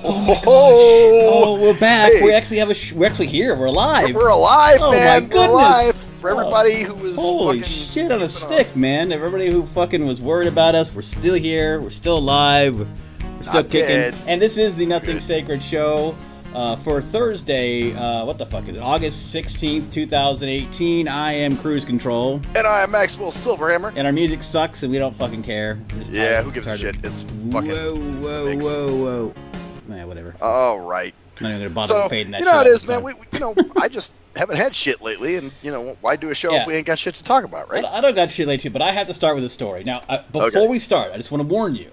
Oh my gosh! Oh, we're back. Hey. We actually we're actually here. We're alive. We're alive, oh man. My goodness. We're alive. For everybody who was holy fucking shit on a stick, man. Everybody who fucking was worried about us, we're still here. We're still alive. We're still Not kicking. dead. And this is the Nothing Sacred show for Thursday. What the fuck is it? August 16th, 2018. I am Cruise Control. And I am Maxwell Silverhammer. And our music sucks, and we don't fucking care. Yeah, who gives a shit? It's fucking. Whoa. Nah, whatever. All right. I'm not even gonna bother fading that. You know how shit it is, out. man. I just haven't had shit lately, and why do a show if we ain't got shit to talk about, right? I don't got shit lately too, but I have to start with a story. Now, before we start, I just want to warn you.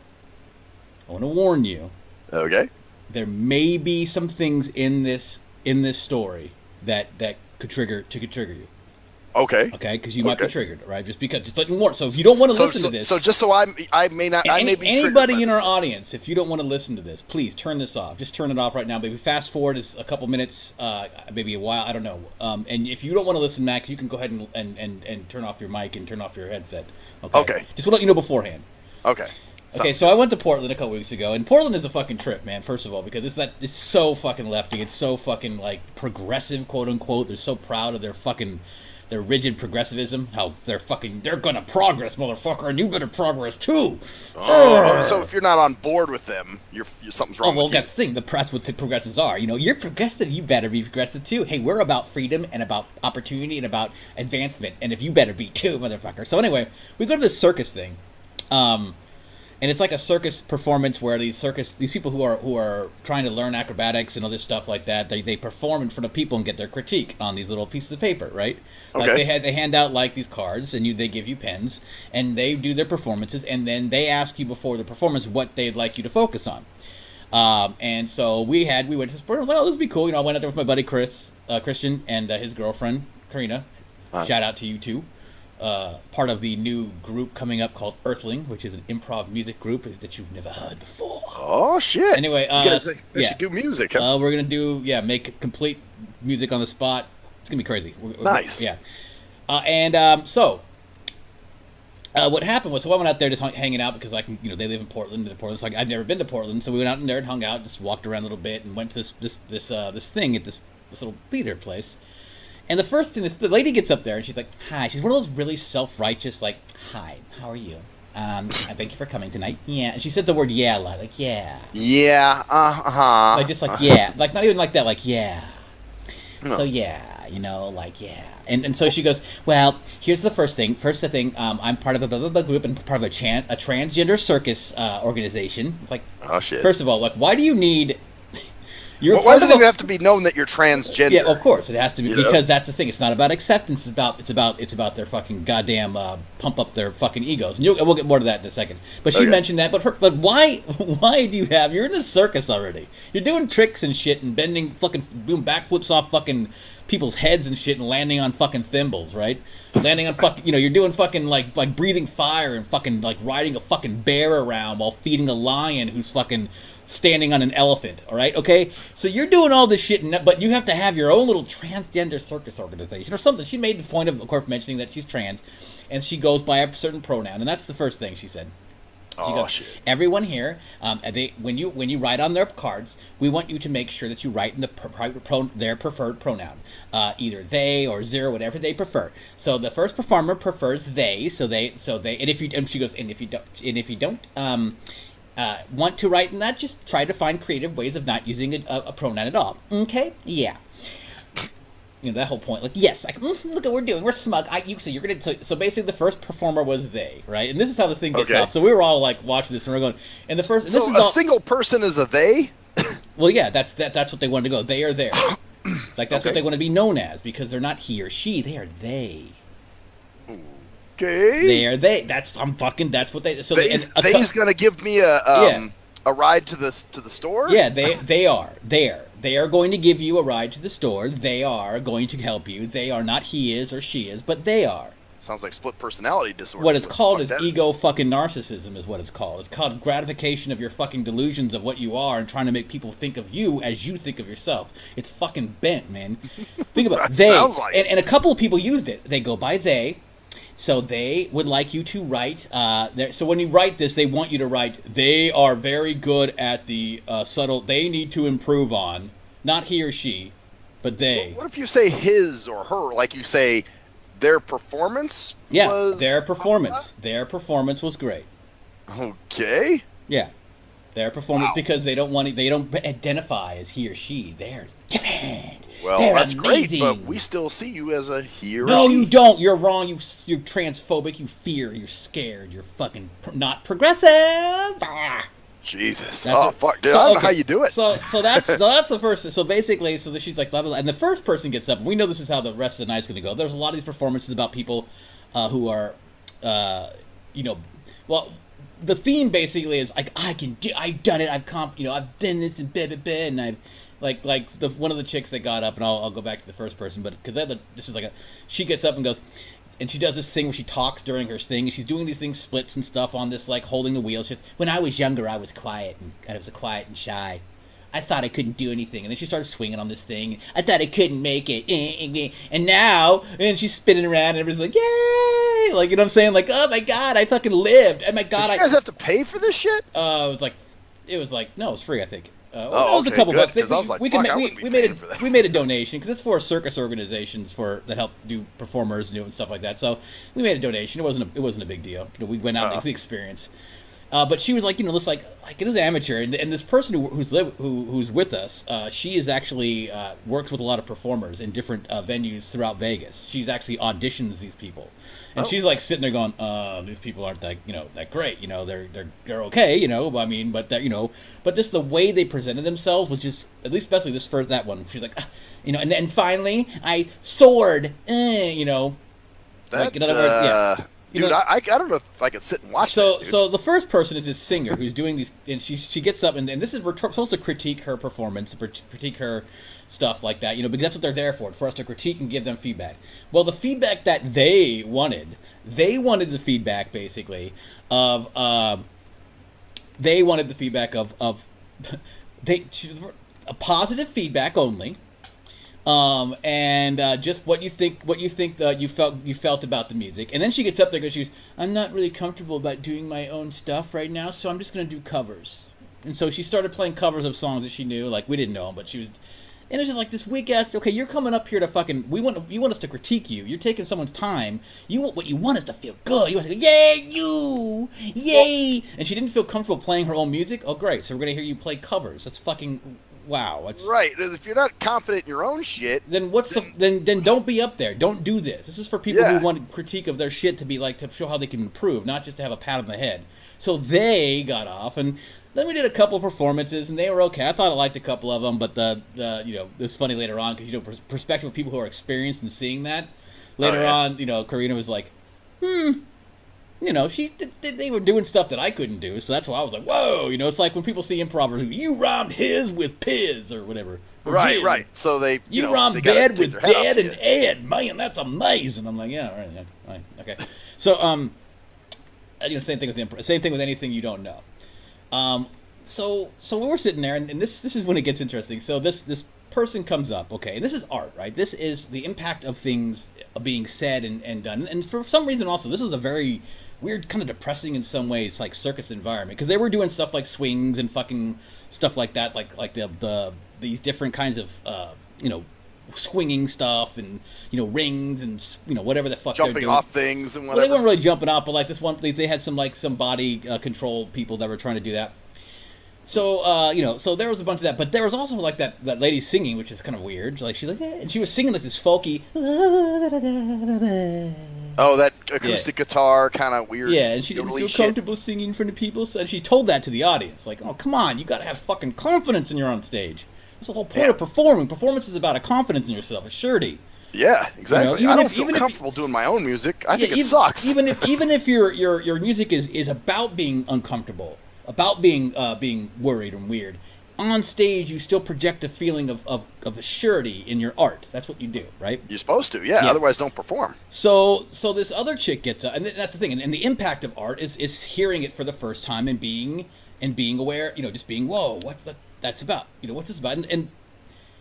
Okay. There may be some things in this story that could trigger you. Okay. Okay, because you might be triggered, right? Just let me warn. So if you don't want to listen to this, so just so I may not, I may be triggered. Anybody in our audience, if you don't want to listen to this, please turn this off. Just turn it off right now. Maybe fast forward is a couple minutes, maybe a while. I don't know. And if you don't want to listen, Max, you can go ahead and turn off your mic and turn off your headset. Okay. Just want to let you know beforehand. Okay. Okay, so I went to Portland a couple weeks ago, and Portland is a fucking trip, man. First of all, because it's so fucking lefty, it's so fucking like progressive, quote unquote. They're so proud of their rigid progressivism. How they're gonna progress, motherfucker, and you better progress too. So if you're not on board with them, you're something's wrong. Well, with you. that's the thing. That's what the progressives are. You're progressive. You better be progressive too. Hey, we're about freedom and about opportunity and about advancement, and if you better be too, motherfucker. So anyway, we go to this circus thing. And it's like a circus performance where these people who are trying to learn acrobatics and other stuff like that, they perform in front of people and get their critique on these little pieces of paper, right? Okay. Like they hand out like these cards and they give you pens and they do their performances and then they ask you before the performance what they'd like you to focus on. And so we went to this party. I was like, oh, this would be cool. I went out there with my buddy Christian and his girlfriend Karina. Shout out to you too. Part of the new group coming up called Earthling, which is an improv music group that you've never heard before. Oh shit! Anyway, you should do music. Huh? We're gonna make complete music on the spot. It's gonna be crazy. Nice. So what happened was, I went out there just hanging out because they live in Portland. So I'd never been to Portland, so we went out in there and hung out, just walked around a little bit, and went to this thing at this little theater place. And the first thing, the lady gets up there and she's like, "Hi." She's one of those really self-righteous, like, "Hi, how are you? Thank you for coming tonight." Yeah, and she said the word "yeah" a lot, like "yeah." Yeah. Like just like yeah, like not even like that, like yeah. No. So yeah, like yeah. And so she goes, "Well, here's the first thing. I'm part of a blah blah blah group and part of a transgender circus organization." It's like, oh shit. First of all, like, why do you need? Why does it even have to be known that you're transgender? Yeah, of course it has to be because that's the thing. It's not about acceptance. It's about their fucking goddamn pump up their fucking egos. And we'll get more to that in a second. But she mentioned that. But why do you're in the circus already? You're doing tricks and shit and doing backflips off fucking people's heads and shit and landing on fucking thimbles, right? Landing on fucking, you're doing fucking like breathing fire and fucking like riding a fucking bear around while feeding a lion who's fucking standing on an elephant, all right? Okay? So you're doing all this shit, but you have to have your own little transgender circus organization or something. She made the point of course, mentioning that she's trans, and she goes by a certain pronoun, and that's the first thing she said. She goes, shit. Everyone here, when you write on their cards, we want you to make sure that you write in their preferred pronoun, either they or zero, whatever they prefer. So the first performer prefers they, and if you don't want to write in that, just try to find creative ways of not using a pronoun at all. Okay? Yeah. That whole point, like, yes, like, look at what we're doing, we're smug. So basically, the first performer was they, right? And this is how the thing gets off. So we were all like watching this, and we're going, and the first. So single person is a they. Well, yeah, that's what they wanted to go. They are there, like that's what they want to be known as because they're not he or she. They are they. Okay. They are they. That's what they. So they's gonna give me a ride to the store. Yeah, they are there. They are going to give you a ride to the store. They are going to help you. They are not he is or she is, but they are. Sounds like split personality disorder. What it's called is ego fucking narcissism is what it's called. It's called gratification of your fucking delusions of what you are and trying to make people think of you as you think of yourself. It's fucking bent, man. Think about it. They. Sounds like and a couple of people used it. They go by they. So they would like you to write. So when you write this, they want you to write. They are very good at the subtle. They need to improve on, not he or she, but they. What if you say his or her? Like you say, their performance. Yeah, their performance. Their performance was great. Okay. Yeah, their performance because they don't identify as he or she. They're different. Well, they're that's amazing. great, but we still see you as a he or No, she. you don't. You're wrong. You're transphobic. You fear. You're scared. You're fucking not progressive. Ah. Jesus. Fuck, dude. I don't know how you do it. So that's the first. So basically, she's like, blah, blah, blah. And the first person gets up. And we know this is how the rest of the night's going to go. There's a lot of these performances about people who are, well, the theme basically is like, I've done it. I've done this and blah, blah, blah, and I've like the one of the chicks that got up, and I'll go back to the first person, but because this is she gets up and goes. And she does this thing where she talks during her thing, and she's doing these things, splits and stuff on this, like, holding the wheel. She says, when I was younger, I was quiet, and I was quiet and shy. I thought I couldn't do anything. And then she started swinging on this thing. I thought I couldn't make it. And now, and she's spinning around, and everybody's like, yay! Like, you know what I'm saying? Like, oh my God, I fucking lived. Oh my God. Did you guys have to pay for this shit? No, it was free, I think. It was a couple bucks. Because I was like, we made a donation because it's for circus organizations that help do performers and stuff like that. So we made a donation. It wasn't a big deal. We went out and it's the experience. But she was like, this like it is amateur, and this person who's with us, she is actually works with a lot of performers in different venues throughout Vegas. She's actually auditions these people, and she's like sitting there going, these people aren't that that great, they're okay, I mean, but but just the way they presented themselves was just, at least especially that one. She's like, and finally I soared, That, like, in other words, yeah. Dude, I don't know if I could sit and watch that, dude. So the first person is this singer who's doing these, and she gets up, and this is, we're supposed to critique her performance, critique her stuff like that, because that's what they're there for us to critique and give them feedback. Well, the feedback that they wanted the feedback basically of, a positive feedback only. Just what you felt about the music. And then she gets up there and she goes, I'm not really comfortable about doing my own stuff right now, so I'm just going to do covers. And so she started playing covers of songs that she knew, like we didn't know them, but she was, and it was just like this weak ass, okay, you're coming up here to fucking, you want us to critique you. You're taking someone's time. What you want is to feel good. You want to go, yay, you, yay. Well, and she didn't feel comfortable playing her own music. Oh, great. So we're going to hear you play covers. That's fucking... Wow, it's right. If you're not confident in your own shit, then then don't be up there. Don't do this. This is for people who want a critique of their shit to be like, to show how they can improve, not just to have a pat on the head. So they got off, and then we did a couple of performances, and they were okay. I thought I liked a couple of them, but it was funny later on because perspective of people who are experienced in seeing that. Later on, Karina was like, they were doing stuff that I couldn't do, so that's why I was like, whoa, it's like when people see improvers who, you rhymed his with piz or whatever. Or right, his. right. So you rhymed bed with dad and Ed. Man, that's amazing. I'm like, yeah, all right, okay. So, same thing with anything you don't know. So we were sitting there, and this is when it gets interesting. So this person comes up, okay, and this is art, right? This is the impact of things being said and done. And for some reason also, this was a very weird, kind of depressing in some ways, like circus environment, because they were doing stuff like swings and fucking stuff like that, like these different kinds of swinging stuff and rings and whatever the fuck jumping off things and whatever. Well, they weren't really jumping off, but like this one, they had some body control people that were trying to do that. So so there was a bunch of that, but there was also like that lady singing, which is kind of weird. Like she's like, and she was singing like this folky. Oh, that acoustic guitar, kind of weird. Yeah, and she didn't feel comfortable singing in front of people, so she told that to the audience. Like, oh, come on, you got to have fucking confidence when you're on stage. That's the whole point of performing. Performance is about a confidence in yourself, a surety. Yeah, exactly. I don't feel comfortable doing my own music. I think it sucks. Even if your music is about being uncomfortable, about being worried and weird, on stage you still project a feeling of a surety in your art. That's what you do, right? You're supposed to, yeah. Otherwise, don't perform. So this other chick gets up, and that's the thing. And the impact of art is hearing it for the first time and being aware. Just being, whoa, what's that's about? What's this about? And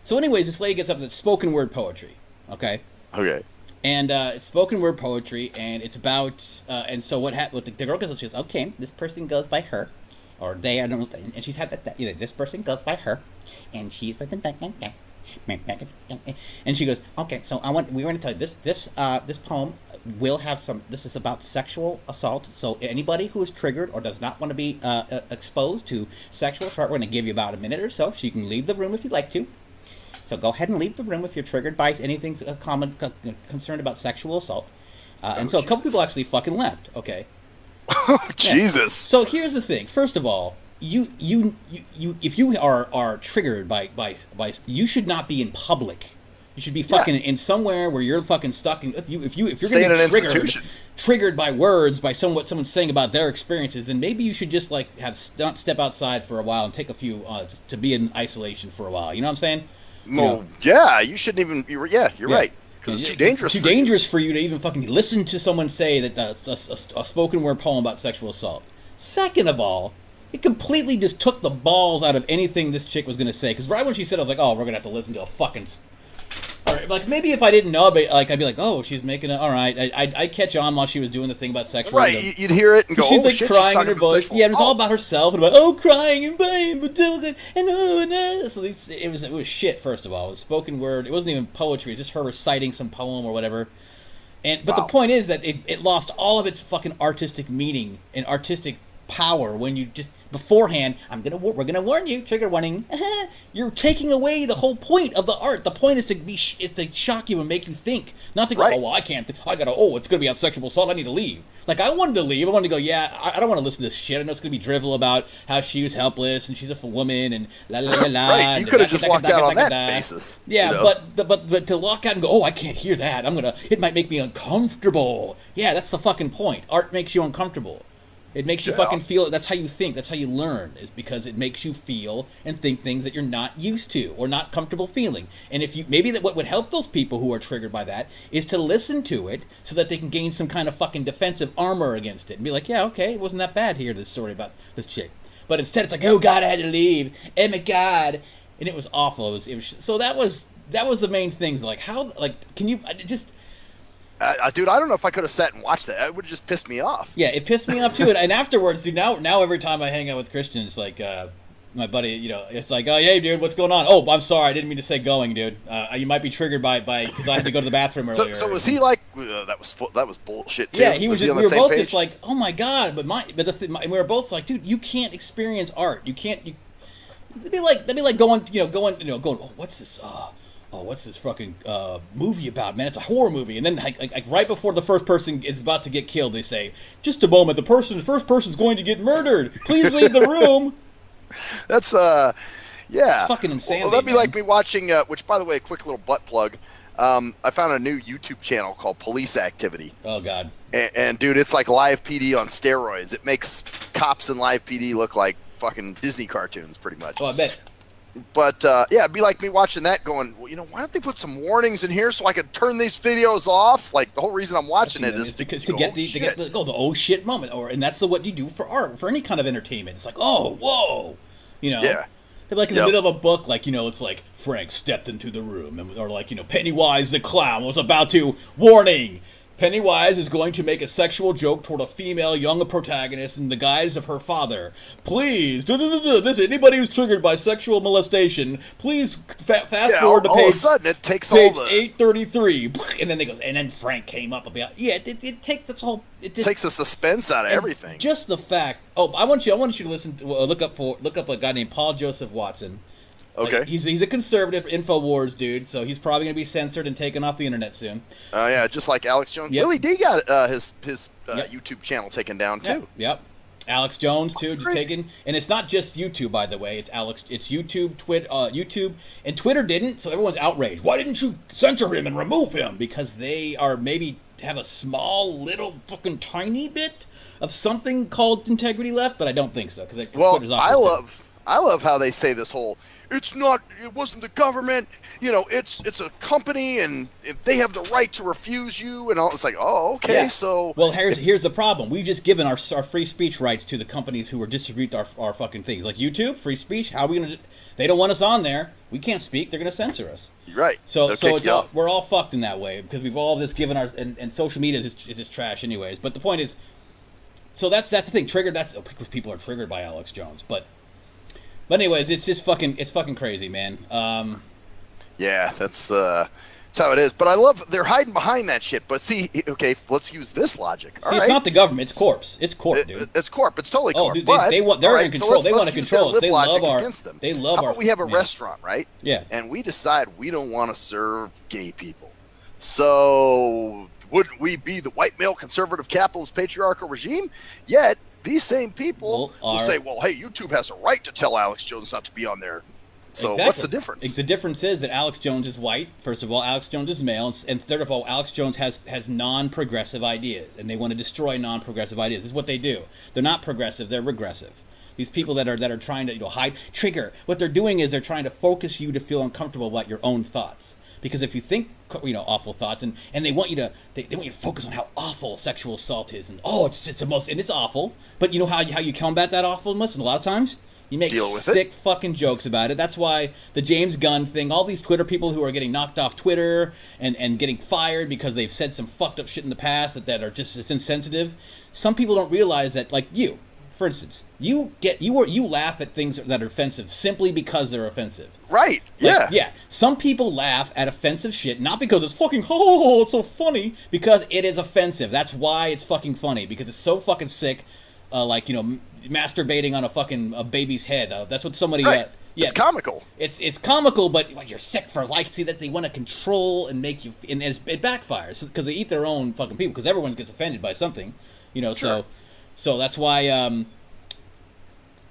so, anyways, this lady gets up and it's spoken word poetry. Okay. Okay. And it's spoken word poetry, and it's about and so what happened? The girl goes, she goes, okay, this person goes by her, or they, I don't know, and she's had that this person goes by her, and she's like, and she goes, okay, so we were going to tell you this poem will have some. This is about sexual assault, so anybody who is triggered or does not want to be exposed to sexual assault, we're going to give you about a minute or so you can leave the room if you'd like to. So go ahead and leave the room if you're triggered by anything concerned about sexual assault. And so a couple people actually fucking left. Okay. Jesus. Yeah. So here's the thing. First of all, you if you are triggered by you should not be in public. You should be fucking in somewhere where you're fucking stuck. If you're going to be triggered by words, by what someone's saying about their experiences, then maybe you should just like not step outside for a while and take a few to be in isolation for a while. You know what I'm saying? No, you shouldn't even. You're right. Because it's too dangerous. Too dangerous for you to even fucking listen to someone say that a spoken word poem about sexual assault. Second of all, it completely just took the balls out of anything this chick was going to say. Because right when she said, I was like, oh, we're going to have to listen to a fucking. Or, like, maybe if I didn't know, but like I'd be like, oh, she's making it. All right, I'd catch on while she was doing the thing about sexual. Right, you'd hear it and go, she's like shit, crying she's in her voice. Yeah, it was all about herself and about crying and pain, and no. So it was shit. First of all, it was spoken word. It wasn't even poetry. It was just her reciting some poem or whatever. But the point is that it lost all of its fucking artistic meaning and artistic power when you just beforehand. We're gonna warn you, trigger warning. You're taking away the whole point of the art. The point is to shock you and make you think, not to go, oh well, I can't. It's gonna be on sexual assault. I need to leave. Like I wanted to leave. I wanted to go. Yeah, I don't want to listen to this shit. I know it's gonna be drivel about how she was helpless and she's a woman and la la la la. Right, you could have just walked out on that basis. Yeah, but to walk out and go, oh, I can't hear that. It might make me uncomfortable. Yeah, that's the fucking point. Art makes you uncomfortable. It makes you fucking feel. That's how you think. That's how you learn. Is because it makes you feel and think things that you're not used to or not comfortable feeling. And if you what would help those people who are triggered by that is to listen to it so that they can gain some kind of fucking defensive armor against it and be like, yeah, okay, it wasn't that bad here. This story about this chick, but instead it's like, oh God, I had to leave. Oh my God, and it was awful. It was so that was the main things. Like how can you just. Dude, I don't know if I could have sat and watched that. It would have just pissed me off. Yeah, it pissed me off too. And afterwards, dude, now every time I hang out with Christians, like my buddy, it's like, oh, hey, dude, what's going on? Oh, I'm sorry, I didn't mean to say going, dude. You might be triggered by because I had to go to the bathroom earlier. So was he like that was bullshit too? Yeah, he was. We were both just like, oh my God, we were both like, dude, you can't experience art. You can't. It'd be like going. Oh, what's this? What's this fucking movie about, man? It's a horror movie. And then like right before the first person is about to get killed, they say, just a moment, the first person's going to get murdered. Please leave the room. That's, yeah. It's fucking insanity. Well, that'd be like me watching, which, by the way, a quick little butt plug. I found a new YouTube channel called Police Activity. Oh, God. And dude, it's like live PD on steroids. It makes cops in live PD look like fucking Disney cartoons, pretty much. Oh, I bet. But, yeah, it'd be like me watching that going, well, why don't they put some warnings in here so I could turn these videos off? Like, the whole reason I'm watching it is to get the oh shit moment. And that's what you do for art, for any kind of entertainment. It's like, oh, whoa. Yeah. They're like in the middle of a book, like, it's like, Frank stepped into the room, or like, Pennywise the clown was about to, warning, Pennywise is going to make a sexual joke toward a female young protagonist in the guise of her father. Please, anybody who's triggered by sexual molestation, please fast forward to page. All of a sudden, it takes page 833, and then it goes. And then Frank came up about. Yeah, it takes this whole. It takes the suspense out of everything. Just the fact. Oh, I want you to listen to look up a guy named Paul Joseph Watson. Okay. Like, he's a conservative InfoWars dude, so he's probably going to be censored and taken off the internet soon. Oh, yeah, just like Alex Jones. Yep. Willie D got his YouTube channel taken down, too. Yep. Alex Jones, too, just taken. And it's not just YouTube, by the way. It's YouTube, YouTube, and Twitter didn't, so everyone's outraged. Why didn't you censor him and remove him? Because they are maybe have a small, little, fucking tiny bit of something called integrity left, but I don't think so. Well, I love how they say this whole, it wasn't the government, it's a company and they have the right to refuse you and all. It's like, oh, okay, yeah. So. Well, here's the problem. We've just given our free speech rights to the companies who are distribute our fucking things. Like YouTube, free speech, how are we going to, they don't want us on there. We can't speak. They're going to censor us. Right. So we're all fucked in that way because we've all just given and social media is just trash anyways. But the point is, so that's the thing. Triggered. That's because people are triggered by Alex Jones. But anyways, it's just fucking crazy, man. Yeah, that's how it is. But I love they're hiding behind that shit. But see, okay, let's use this logic. It's not the government. It's corpse. It's corp, dude. It's corp. It's totally corp. Oh, dude, they're in control. They want to control us. They love our. They love our. We have a restaurant, right? Yeah. And we decide we don't want to serve gay people. So wouldn't we be the white male conservative capitalist patriarchal regime? Yet these same people will say, well, hey, YouTube has a right to tell Alex Jones not to be on there. So what's the difference? The difference is that Alex Jones is white. First of all, Alex Jones is male, and third of all, Alex Jones has non-progressive ideas, and they want to destroy non-progressive ideas. This is what they do. They're not progressive; they're regressive. These people that are trying to hide, trigger. What they're doing is they're trying to focus you to feel uncomfortable about your own thoughts. Because if you think awful thoughts, and they want you to focus on how awful sexual assault is, and it's awful. But you know how you combat that awfulness, and a lot of times. You make sick fucking jokes about it. That's why the James Gunn thing, all these Twitter people who are getting knocked off Twitter and getting fired because they've said some fucked up shit in the past that are just insensitive. Some people don't realize that, like you, for instance, you laugh at things that are offensive simply because they're offensive. Right. Yeah. Yeah. Some people laugh at offensive shit not because it's fucking it's so funny, because it is offensive. That's why it's fucking funny, because it's so fucking sick. Masturbating on a baby's head. That's what somebody. Right. It's comical. It's comical, but you're sick for life. See, that they want to control and make you, and it backfires because they eat their own fucking people. Because everyone gets offended by something, Sure. So that's why.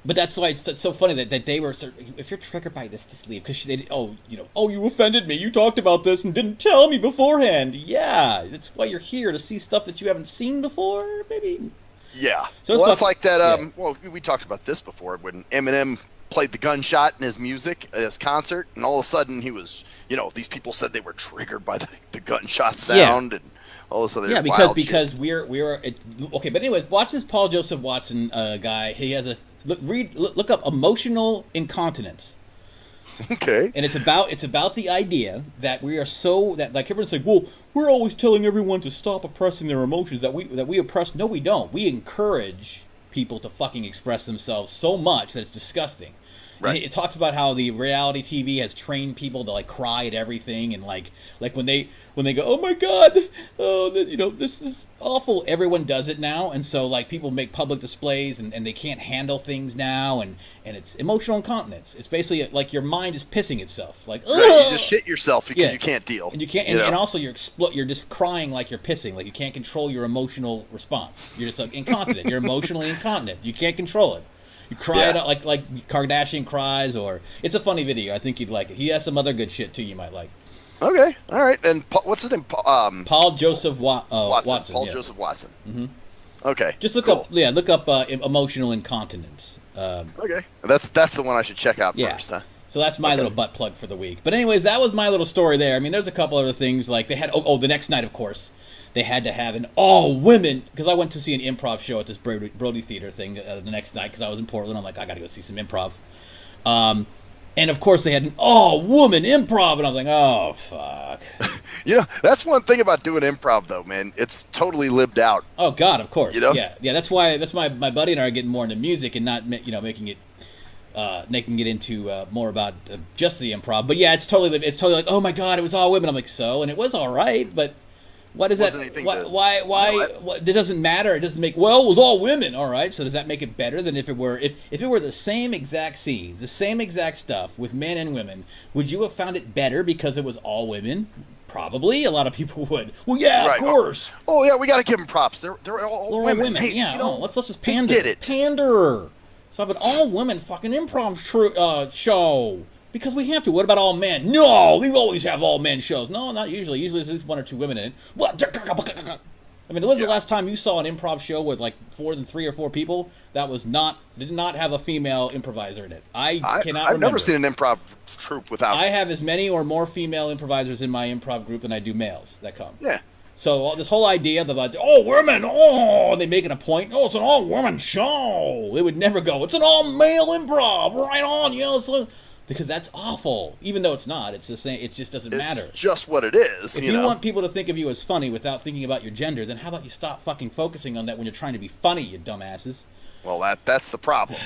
But that's why it's so funny that they were. If you're triggered by this, just leave. Because you offended me. You talked about this and didn't tell me beforehand. Yeah, that's why you're here, to see stuff that you haven't seen before, maybe. Yeah. So it's like that. Well, we talked about this before when Eminem played the gunshot in his music at his concert, and all of a sudden he was, these people said they were triggered by the gunshot sound and all this other. Yeah, because we're okay. But anyways, watch this Paul Joseph Watson guy. He has look up emotional incontinence. Okay. And it's about the idea that we are like everyone's like, well, we're always telling everyone to stop oppressing their emotions, that we oppress. No, we don't. We encourage people to fucking express themselves so much that it's disgusting. Right. It talks about how the reality TV has trained people to cry at everything, and like when they go, oh my god, this is awful. Everyone does it now, and so people make public displays, and they can't handle things now, and it's emotional incontinence. It's basically like your mind is pissing itself, right, you just shit yourself because you can't deal, and you can't, and also you're just crying like you're pissing, like you can't control your emotional response. You're just incontinent. You're emotionally incontinent. You can't control it. You cry it out like Kardashian cries, or it's a funny video. I think you'd like it. He has some other good shit too you might like. Okay, all right. And what's his name? Paul Joseph Watson. Paul Joseph Watson. Mm-hmm. Okay. Just look up. Yeah, look up emotional incontinence. Okay, that's the one I should check out first. Huh? So that's my little butt plug for the week. But anyways, that was my little story there. I mean, there's a couple other things like they had. The next night, of course. They had to have an all-women, because I went to see an improv show at this Brody Theater thing the next night because I was in Portland. I'm like, I got to go see some improv. And, of course, they had an all-woman improv, and I was like, oh, fuck. That's one thing about doing improv, though, man. It's totally lived out. Oh, God, of course. Yeah, that's why my buddy and I are getting more into music and not, making it into more about just the improv. But, yeah, it's totally like, oh, my God, it was all women. I'm like, so? And it was all right, but... What is that? Why? It doesn't matter. It doesn't make. Well, it was all women. All right. So does that make it better than if it were the same exact scenes, the same exact stuff with men and women? Would you have found it better because it was all women? Probably. A lot of people would. Well, yeah, right. Of course. Oh yeah, we got to give them props. They're all women. Hey, yeah. Let's just pander. Did it. Pander. So I have an all women fucking improv show. Because we have to. What about all men? No, we always have all men shows. No, not usually. Usually there's at least one or two women in it. What? I mean, when was the last time you saw an improv show with like more than 3 or 4 people that did not have a female improviser in it? I've never seen an improv troupe without. I have as many or more female improvisers in my improv group than I do males that come. Yeah. So this whole idea of women, and they make it a point. Oh, it's an all woman show. They would never go. It's an all male improv. Right on, so. Because that's awful. Even though it's not, it's the same. It just doesn't matter. It's just what it is. If you want people to think of you as funny without thinking about your gender, then how about you stop fucking focusing on that when you're trying to be funny, you dumbasses? Well, that's the problem.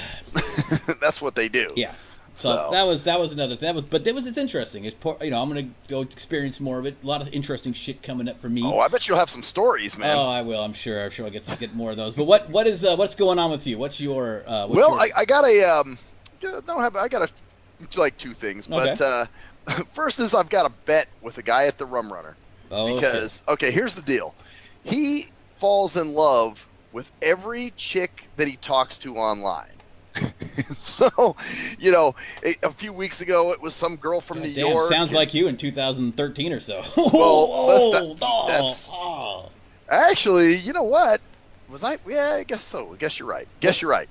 That's what they do. Yeah. So that was another thing. It's interesting. It's I'm gonna go experience more of it. A lot of interesting shit coming up for me. Oh, I bet you'll have some stories, man. Oh, I will. I'm sure I'll get more of those. But what's going on with you? What's your? I got I got like 2 things, but first is I've got a bet with a guy at the Rum Runner because here's the deal. He falls in love with every chick that he talks to online. So, a few weeks ago it was some girl from New York. Sounds like you in 2013 or so. That's actually, you know what? Was I? Yeah, I guess so. I guess you're right.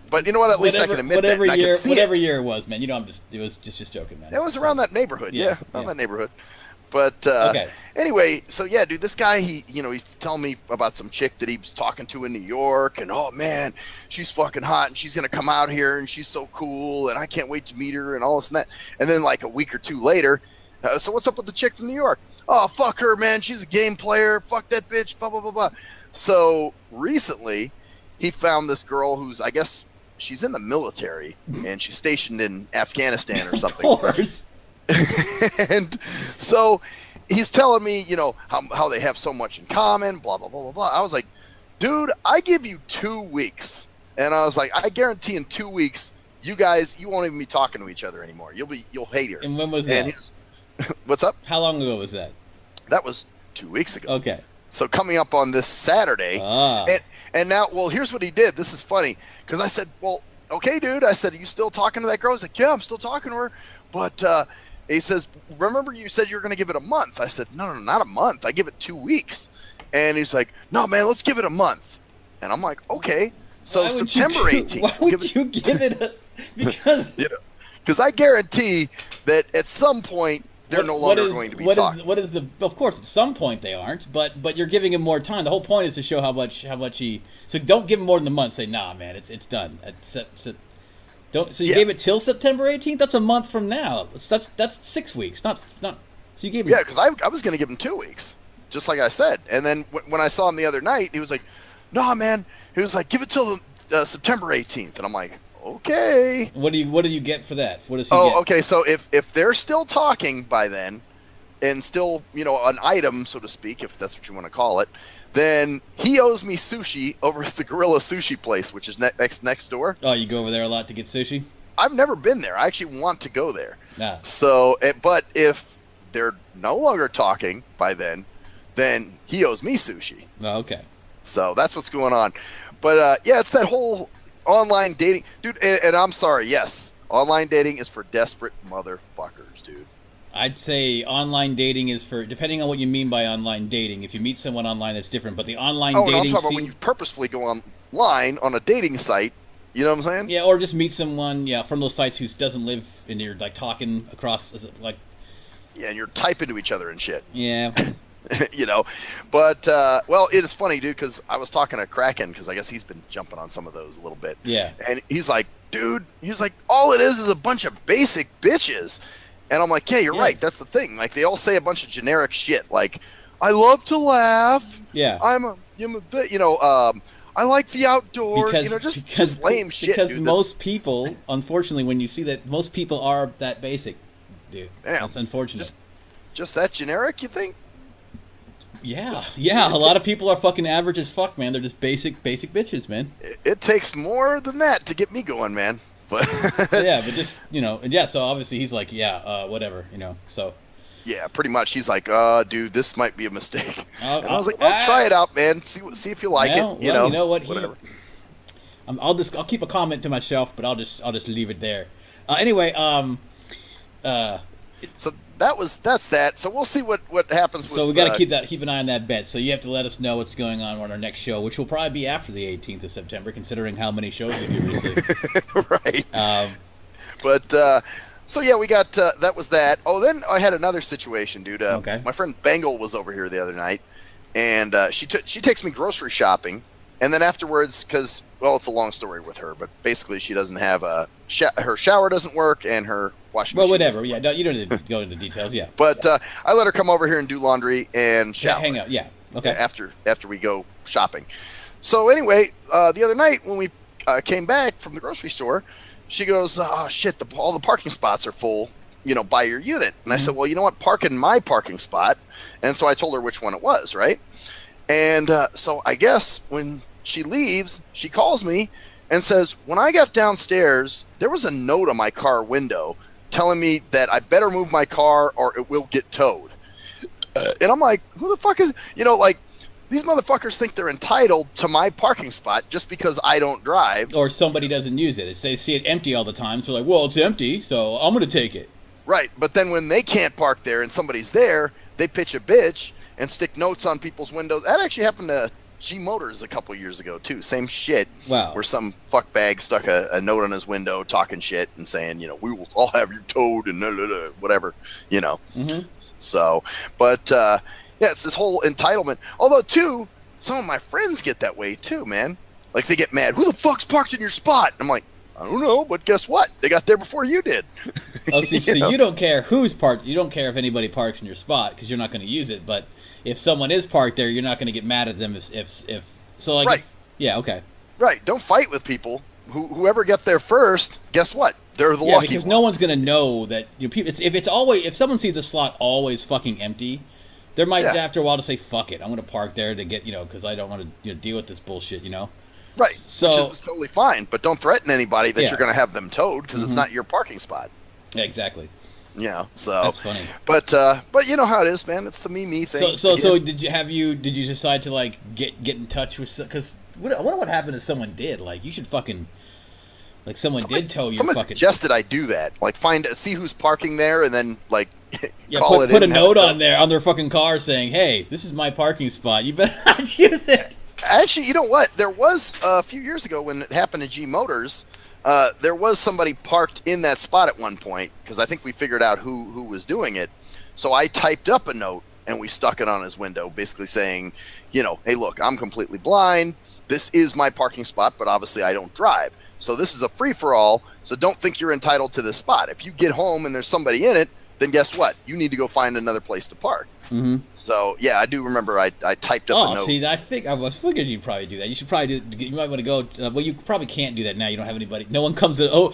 But you know what? At least I can admit that. Whatever year it was, man. It was just joking, man. It was around that neighborhood. Yeah, around that neighborhood. But anyway, so yeah, dude, this guy, he's telling me about some chick that he was talking to in New York, and oh man, she's fucking hot, and she's gonna come out here, and she's so cool, and I can't wait to meet her, and all this and that. And then like a week or 2 later, so what's up with the chick from New York? Oh, fuck her, man. She's a game player. Fuck that bitch. Blah blah blah blah. So recently, he found this girl who's, I guess, she's in the military, and she's stationed in Afghanistan or something. Of course. And so he's telling me, how they have so much in common, blah, blah, blah, blah, blah. I was like, dude, I give you 2 weeks. And I was like, I guarantee in 2 weeks, you won't even be talking to each other anymore. You'll hate her. And when was that? What's up? How long ago was that? That was 2 weeks ago. Okay. So coming up on this Saturday. And now, well, here's what he did. This is funny. Because I said, well, okay, dude. I said, are you still talking to that girl? He's like, yeah, I'm still talking to her. But he says, remember you said you were going to give it a month. I said, no, not a month. I give it 2 weeks. And he's like, no, man, let's give it a month. And I'm like, okay. So September 18th. Why would you give it a... Because I guarantee that at some point, they're no longer going to be talking. Of course, at some point they aren't, but you're giving him more time. The whole point is to show how much he. So don't give him more than a month. Say, nah, man, it's done. You gave it till September 18th. That's a month from now. That's 6 weeks. Not. So you gave him. Yeah, because I was going to give him 2 weeks, just like I said. And then when I saw him the other night, he was like, nah, man. He was like, give it till September 18th, and I'm like, okay. What do you get for that? What does he get? Oh, okay. So if they're still talking by then, and still, an item, so to speak, if that's what you want to call it, then he owes me sushi over at the Gorilla Sushi place, which is next door. Oh, you go over there a lot to get sushi? I've never been there. I actually want to go there. Nah. So, but if they're no longer talking by then he owes me sushi. Oh, okay. So that's what's going on. But it's that whole online dating, dude. And I'm sorry, yes, online dating is for desperate motherfuckers, dude. I'd say online dating is for, depending on what you mean by online dating. If you meet someone online, that's different. But the online dating... No, I'm talking about when you purposefully go online on a dating site. You know what I'm saying? Yeah, or just meet someone, from those sites who doesn't live and you're, talking across, Yeah, and you're typing to each other and shit. Yeah. But, it is funny, dude, because I was talking to Kraken, because I guess he's been jumping on some of those a little bit. Yeah. And he's like, dude, all it is a bunch of basic bitches. And I'm like, yeah, you're right. That's the thing. Like, they all say a bunch of generic shit. Like, I love to laugh. Yeah. I like the outdoors. Just lame shit, because dude. Most people, unfortunately, when you see that, most people are that basic, dude. Damn. That's unfortunate. Just that generic, you think? Yeah. A lot of people are fucking average as fuck, man. They're just basic bitches, man. It takes more than that to get me going, man. But but just so obviously he's like, whatever, so yeah, pretty much. He's like, dude, this might be a mistake. And I was like, well, try it out, man. See if you like it. You know what? Whatever. I'll keep a comment to myself, but I'll just leave it there. Anyway, so that's that. So we'll see what happens. So we got to keep an eye on that bet. So you have to let us know what's going on our next show, which will probably be after the 18th of September, considering how many shows we do receive. Right. So yeah, we got that was that. Oh, then I had another situation, dude. Okay. My friend Bengal was over here the other night, and she takes me grocery shopping, and then afterwards, because it's a long story with her, but basically she doesn't have her shower doesn't work and her washing machine. Well, whatever. Yeah, you don't need to go into details. Yeah. But I let her come over here and do laundry and shower. Hang out. Yeah. Okay. After we go shopping. So anyway, the other night when we came back from the grocery store, she goes, "Oh shit! All the parking spots are full, by your unit." And I said, "Well, you know what? Park in my parking spot." And so I told her which one it was, right? And so I guess when she leaves, she calls me and says, "When I got downstairs, there was a note on my car window telling me that I better move my car or it will get towed." And I'm like, "Who the fuck is?" These motherfuckers think they're entitled to my parking spot just because I don't drive. Or somebody doesn't use it. They see it empty all the time, so they're like, well, it's empty, so I'm going to take it. Right, but then when they can't park there and somebody's there, they pitch a bitch and stick notes on people's windows. That actually happened to G Motors a couple years ago, too. Same shit. Wow. Where some fuckbag stuck a note on his window talking shit and saying, we will all have you towed and whatever, Mm-hmm. So, but... yeah, it's this whole entitlement. Although, too, some of my friends get that way, too, man. Like, they get mad. Who the fuck's parked in your spot? I'm like, I don't know, but guess what? They got there before you did. Oh, so you don't care who's parked. You don't care if anybody parks in your spot because you're not going to use it. But if someone is parked there, you're not going to get mad at them if so, like... Right. Yeah, okay. Right. Don't fight with people. Whoever gets there first, guess what? They're the lucky one. Yeah, because no one's going to know that... if someone sees a slot always fucking empty... There might, after a while, to say, fuck it, I'm going to park there to get, because I don't want to deal with this bullshit, Right, so, which is totally fine, but don't threaten anybody that you're going to have them towed, because it's not your parking spot. Yeah, exactly. So... That's funny. But you know how it is, man. It's the me thing. So did you decide to, get in touch with... Because I wonder what happened if someone did. You should fucking... someone did tell you someone fucking... suggested I do that. See who's parking there, and then, put a note on their fucking car saying, "Hey, this is my parking spot. You better not use it." Actually, you know what? There was a few years ago when it happened to G Motors. There was somebody parked in that spot at one point because I think we figured out who was doing it. So I typed up a note and we stuck it on his window, basically saying, "Hey, look, I'm completely blind. This is my parking spot, but obviously I don't drive. So this is a free for all. So don't think you're entitled to this spot. If you get home and there's somebody in it, then guess what? You need to go find another place to park." Mm-hmm. So, yeah, I do remember I typed up a note. See, I was figuring you'd probably do that. You should probably you might want to go, well, you probably can't do that now. You don't have anybody. No one comes over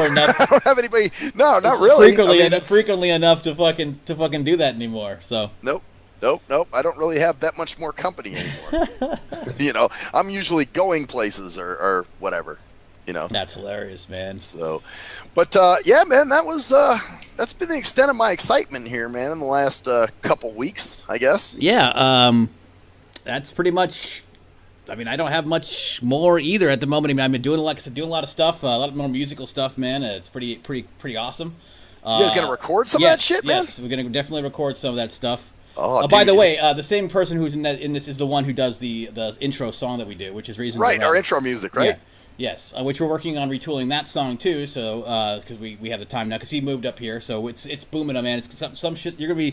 enough. I don't have anybody. No, not really. Frequently enough to fucking do that anymore. So. Nope. I don't really have that much more company anymore. I'm usually going places or whatever. That's hilarious, man. So, but yeah, man, that's been the extent of my excitement here, man, in the last couple weeks, I guess. Yeah, that's pretty much. I mean, I don't have much more either at the moment. I've been doing a lot of stuff, a lot more musical stuff, man. It's pretty awesome. You guys gonna record some of that shit, man? Yes, we're gonna definitely record some of that stuff. Oh, dude, by the way, the same person who's in this is the one who does the intro song that we do, which is Reasons. Right, our intro music, right? Yeah. Yes, which we're working on retooling that song too. So because we have the time now, because he moved up here, so it's booming, man. It's some shit. You're gonna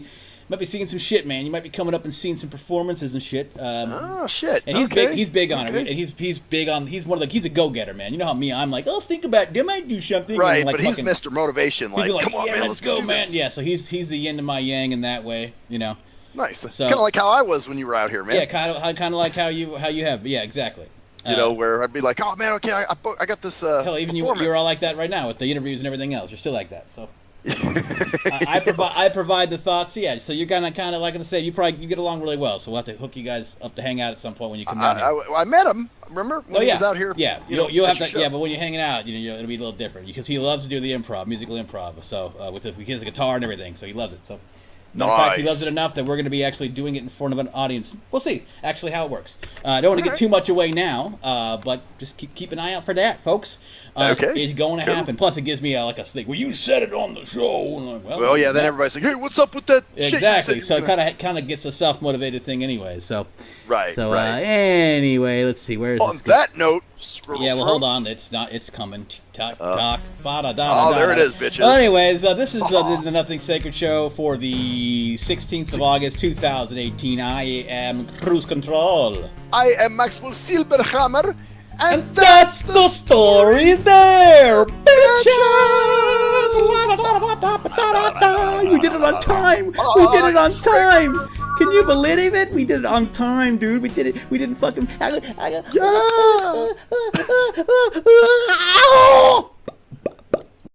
might be seeing some shit, man. You might be coming up and seeing some performances and shit. Oh shit! And he's big on it, and he's big on. He's he's a go getter, man. You know how I'm like, oh, think about it. They might do something. Right, but he's Mr. Motivation. Like, come on, man, let's go, man. Yeah, so he's the yin to my yang in that way, Nice. It's kind of like how I was when you were out here, man. Yeah, kind of like how you have. Yeah, exactly. Where I'd be like, oh man, okay, I got this. Hell, even you're all like that right now with the interviews and everything else. You're still like that. So I provide the thoughts. Yeah. So you're kind of like I say, you get along really well. So we'll have to hook you guys up to hang out at some point when you come down here. I met him. Remember when he was out here? Yeah. You'll have to. Yeah, but when you're hanging out, it'll be a little different because he loves to do the musical improv. So he has a guitar and everything, so he loves it. So. Nice. In fact, he loves it enough that we're going to be actually doing it in front of an audience. We'll see, actually, how it works. I don't want to get too much away now, but just keep an eye out for that, folks. It's going to happen. Plus, it gives me like a sneak. Well, you said it on the show. And I'm like, well, yeah. Then everybody's like, "Hey, what's up with that?" Exactly. Shit So it kind of gets a self-motivated thing anyway. So right. So anyway, let's see. Where is on this? That note, yeah. Well, hold on. It's not. It's coming. Talk. There it is, bitches. Well, anyways, this is the Nothing Sacred Show for the 16th of August, 2018. I am Cruise Control. I am Maxwell Silberhammer. And that's the story there, bitches! We did it on time! We did it on time! Can you believe it? We did it on time, dude. We did it. We didn't fucking... Yeah!